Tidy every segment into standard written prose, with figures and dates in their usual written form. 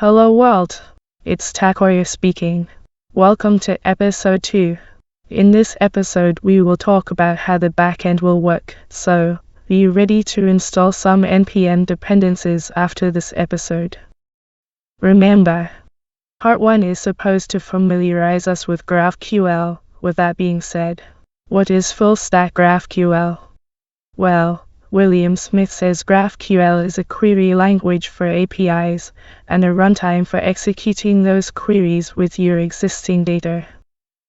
Hello world, it's Takoya speaking. Welcome to episode 2. In this episode we will talk about how the backend will work, so are you ready to install some npm dependencies after this episode? Remember, part 1 is supposed to familiarize us with GraphQL. With that being said, what is full stack GraphQL? Well, William Smith says GraphQL is a query language for APIs and a runtime for executing those queries with your existing data.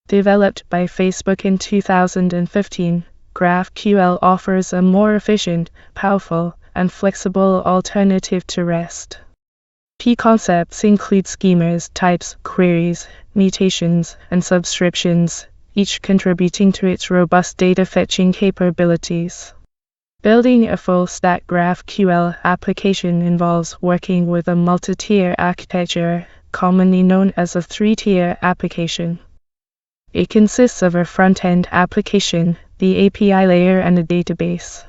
Developed by Facebook in 2015, GraphQL offers a more efficient, powerful, and flexible alternative to REST. Key concepts include schemas, types, queries, mutations, and subscriptions, each contributing to its robust data fetching capabilities. Building a full-stack GraphQL application involves working with a multi-tier architecture, commonly known as a three-tier application. It consists of a front-end application, the API layer, and a database.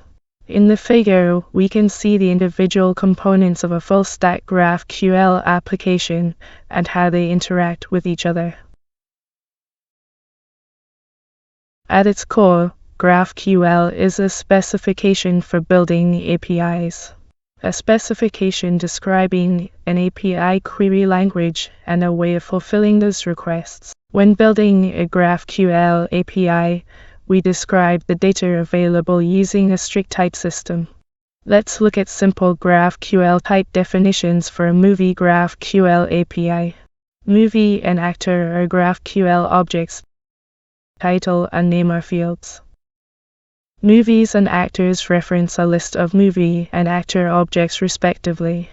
In the figure, we can see the individual components of a full-stack GraphQL application and how they interact with each other. At its core, GraphQL is a specification for building APIs. A specification describing an API query language and a way of fulfilling those requests. When building a GraphQL API, we describe the data available using a strict type system. Let's look at simple GraphQL type definitions for a movie GraphQL API. Movie and actor are GraphQL objects. Title and name are fields. Movies and actors reference a list of movie and actor objects respectively.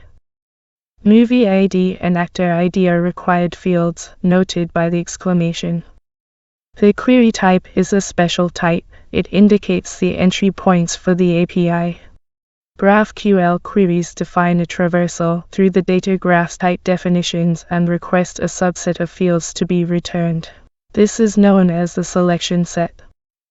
Movie ID and actor ID are required fields, noted by the exclamation. The query type is a special type. It indicates the entry points for the API. GraphQL queries define a traversal through the data graphs type definitions and request a subset of fields to be returned. This is known as the selection set.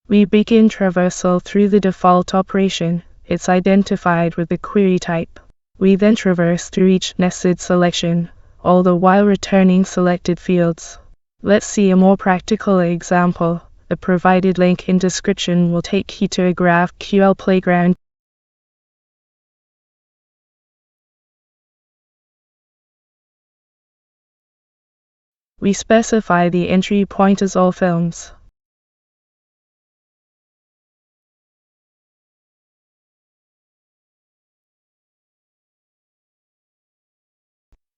We begin traversal through the default operation. It's identified with the query type. We then traverse through each nested selection, all the while returning selected fields. Let's see a more practical example. The provided link in description will take you to a GraphQL playground. We specify the entry point as all films.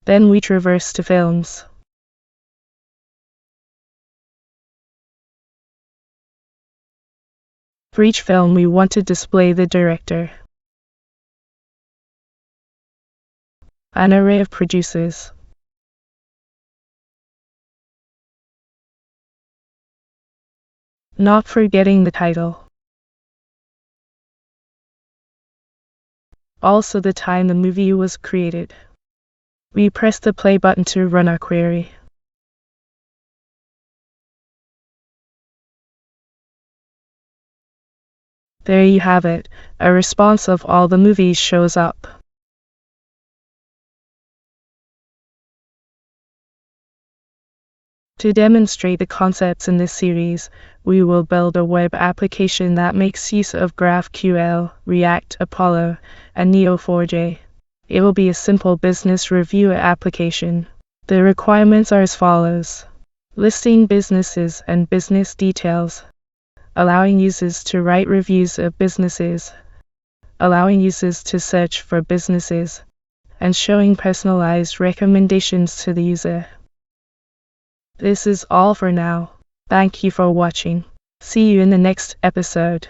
Then we traverse to films. For each film we want to display the director. An array of producers. Not forgetting the title. Also the time the movie was created. We press the play button to run our query. There you have it, a response of all the movies shows up. To demonstrate the concepts in this series, we will build a web application that makes use of GraphQL, React, Apollo, and Neo4j. It will be a simple business review application. The requirements are as follows. Listing businesses and business details. Allowing users to write reviews of businesses. Allowing users to search for businesses. And showing personalized recommendations to the user. This is all for now. Thank you for watching. See you in the next episode.